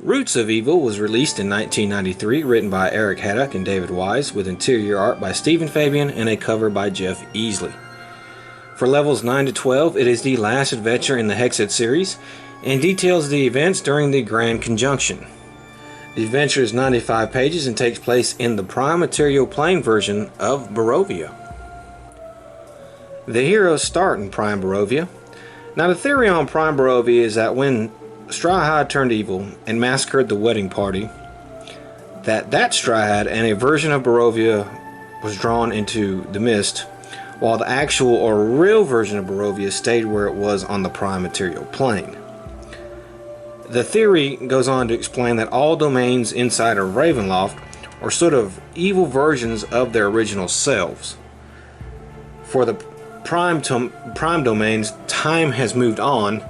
Roots of Evil was released in 1993, written by Eric Haddock and David Wise, with interior art by Stephen Fabian and a cover by Jeff Easley. For levels 9 to 12, it is the last adventure in the Hexed series and details the events during the Grand Conjunction. The adventure is 95 pages and takes place in the Prime Material Plane version of Barovia. The heroes start in Prime Barovia. Now, the theory on Prime Barovia is that when Strahd turned evil and massacred the wedding party, that Strahd and a version of Barovia was drawn into the mist, while the actual or real version of Barovia stayed where it was on the Prime Material Plane. The theory goes on to explain that all domains inside of RAVENLOFT are sort of evil versions of their original selves. For the Prime domains, time has moved on,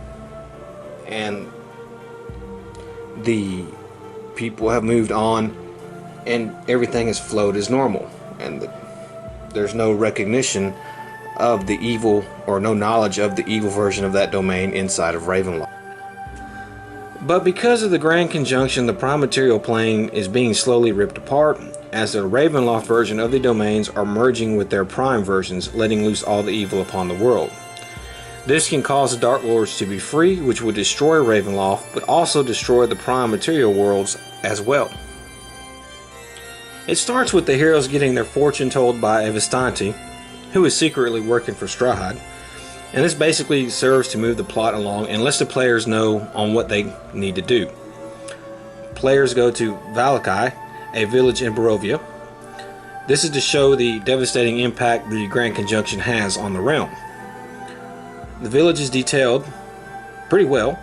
and the people have moved on, and everything has flowed as normal, and there's no recognition of the evil, or no knowledge of the evil version of that domain inside of RAVENLOFT. But because of the Grand Conjunction, the Prime Material Plane is being slowly ripped apart, as the RAVENLOFT version of the domains are merging with their Prime versions, letting loose all the evil upon the world. This can cause the Dark Lords to be free, which would destroy RAVENLOFT, but also destroy the Prime Material worlds as well. It starts with the heroes getting their fortune told by a Vistante, who is secretly working for Strahd, and this basically serves to move the plot along and lets the players know on what they need to do. Players go to Valakai, a village in Barovia. This is to show the devastating impact the Grand Conjunction has on the realm. The village is detailed pretty well,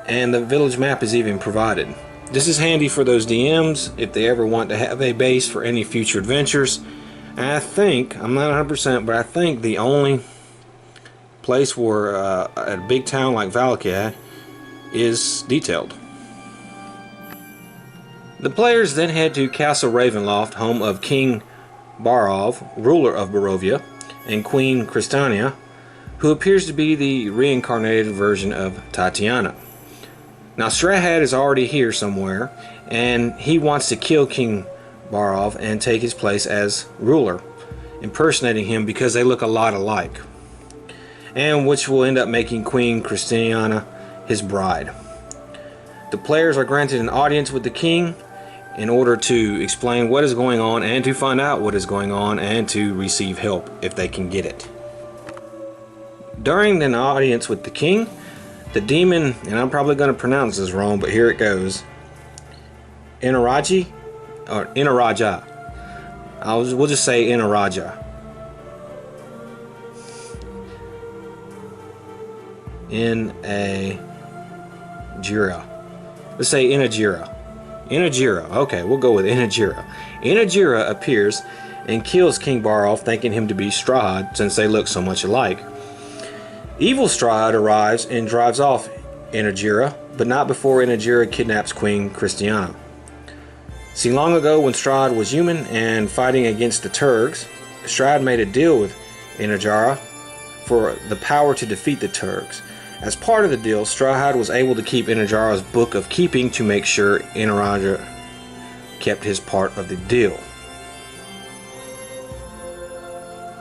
and the village map is even provided. This is handy for those DMs if they ever want to have a base for any future adventures. And I think, I'm not 100%, but I think the only place where a big town like Valakai is detailed. The players then head to Castle Ravenloft, home of King Barov, ruler of Barovia, and Queen Christiania, who appears to be the reincarnated version of Tatiana. Now, Strahd is already here somewhere, and he wants to kill King Barov and take his place as ruler, impersonating him because they look a lot alike, and which will end up making Queen Christiana his bride. The players are granted an audience with the king in order to explain what is going on and to find out what is going on and to receive help if they can get it. During an audience with the king, the demon, and I'm probably going to pronounce this wrong, but here it goes, Inaraja, we'll just say Inaraja. Let's say Inajira. Okay, we'll go with Inajira. Inajira appears and kills King Barov, thinking him to be Strahd since they look so much alike. Evil Strahd arrives and drives off Inajira, but not before Inajira kidnaps Queen Christiana. See, long ago when Strahd was human and fighting against the Turks, Strahd made a deal with Inajira for the power to defeat the Turks. As part of the deal, Strahd was able to keep Inajira's book of keeping to make sure Inaraja kept his part of the deal.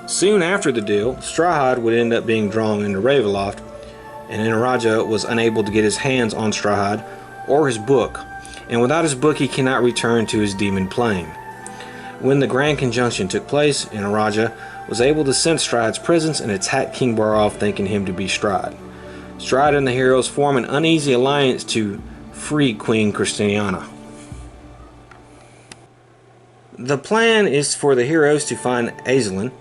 Soon after the deal, Strahd would end up being drawn into Ravenloft, and Inaraja was unable to get his hands on Strahd or his book, and without his book he cannot return to his demon plane. When the Grand Conjunction took place, Inaraja was able to sense Strahd's presence and attack King Barov, thinking him to be Strahd. Strahd and the heroes form an uneasy alliance to free Queen Christiana. The plan is for the heroes to find Azelin,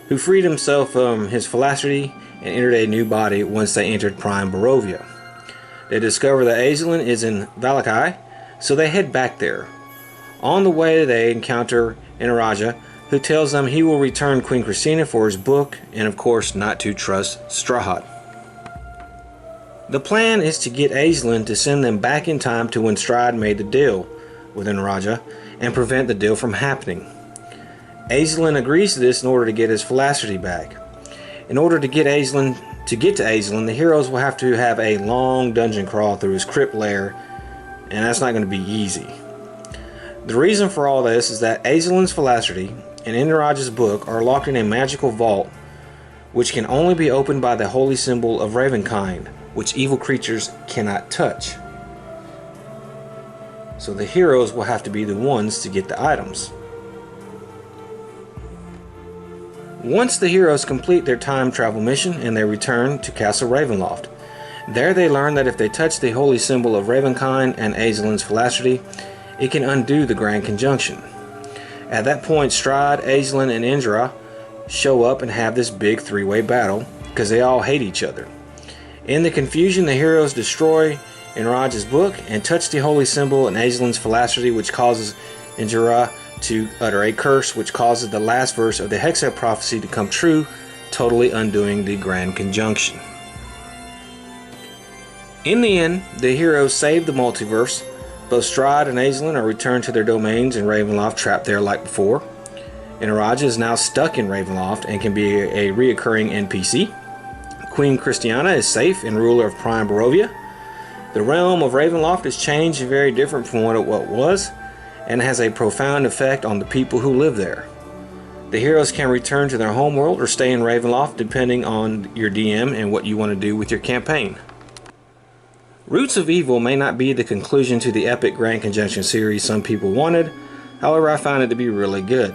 who freed himself from his phylactery and entered a new body once they entered Prime Barovia. They discover that Azelin is in Valakai, so they head back there. On the way, they encounter Inaraja, who tells them he will return Queen Christina for his book, and of course not to trust Strahd. The plan is to get Azelin to send them back in time to when Strahd made the deal with Inaraja and prevent the deal from happening. Azelin agrees to this in order to get his phylactery back. In order to get to Azelin, the heroes will have to have a long dungeon crawl through his crypt lair and that's not going to be easy. The reason for all this is that Azalin's Philosophers and Indraj's book are locked in a magical vault which can only be opened by the holy symbol of Ravenkind, which evil creatures cannot touch. So the heroes will have to be the ones to get the items. Once the heroes complete their time travel mission and they return to Castle Ravenloft, there they learn that if they touch the holy symbol of Ravenkind and Azalin's Philosophers, it can undo the Grand Conjunction. At that point, Strahd, Azalin, and Indra show up and have this big three-way battle because they all hate each other. In the confusion, the heroes destroy Indraj's book and touch the holy symbol in Azalin's Philosophers, which causes Indra to utter a curse, which causes the last verse of the Hexa prophecy to come true, totally undoing the Grand Conjunction. In the end, the heroes save the multiverse. Both Strahd and Azalin are returned to their domains in Ravenloft, trapped there like before. Indraj is now stuck in Ravenloft and can be a reoccurring NPC. Queen Christiana is safe and ruler of Prime Barovia. The realm of Ravenloft has changed and very different from what it was, and has a profound effect on the people who live there. The heroes can return to their homeworld or stay in Ravenloft depending on your DM and what you want to do with your campaign. Roots of Evil may not be the conclusion to the epic Grand Conjunction series some people wanted, however I found it to be really good.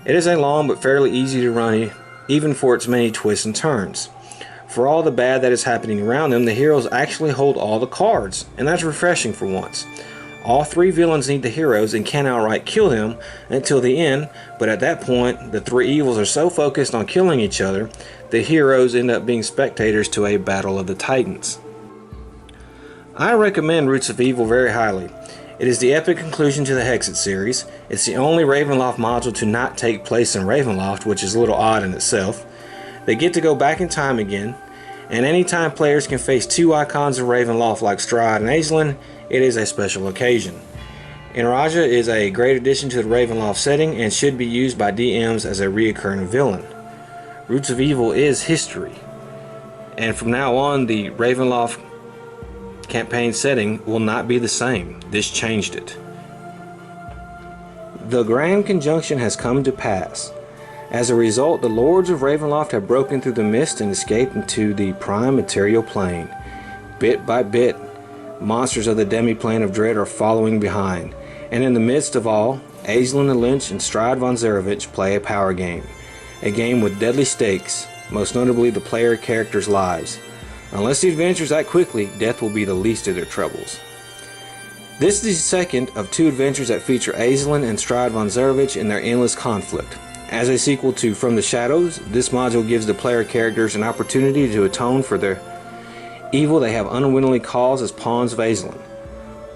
It is a long but fairly easy to run, even for its many twists and turns. For all the bad that is happening around them, the heroes actually hold all the cards, and that's refreshing for once. All three villains need the heroes and can outright kill them until the end, but at that point, the three evils are so focused on killing each other, the heroes end up being spectators to a battle of the Titans. I recommend Roots of Evil very highly. It is the epic conclusion to the Hexed series. It's the only Ravenloft module to not take place in Ravenloft, which is a little odd in itself. They get to go back in time again, and anytime players can face two icons of Ravenloft like Strahd and Azalin, it is a special occasion. Indraja is a great addition to the Ravenloft setting and should be used by DMs as a reoccurring villain. Roots of Evil is history, and from now on the Ravenloft campaign setting will not be the same. This changed it. The Grand Conjunction has come to pass. As a result, the Lords of Ravenloft have broken through the mist and escaped into the prime material plane. Bit by bit, monsters of the demi-plane of dread are following behind, and in the midst of all, Azalin the Lynch and Strahd von Zarovich play a power game. A game with deadly stakes, most notably the player characters' lives. Unless the adventures act quickly, death will be the least of their troubles. This is the second of two adventures that feature Azalin and Strahd von Zarovich in their endless conflict. As a sequel to From the Shadows, this module gives the player characters an opportunity to atone for their evil they have unwittingly caused as pawns of Azalin.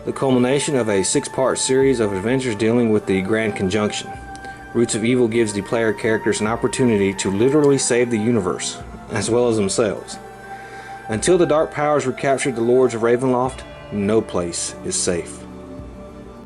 The culmination of a 6-part series of adventures dealing with the Grand Conjunction. Roots of Evil gives the player characters an opportunity to literally save the universe, as well as themselves. Until the Dark Powers recaptured the Lords of Ravenloft, no place is safe.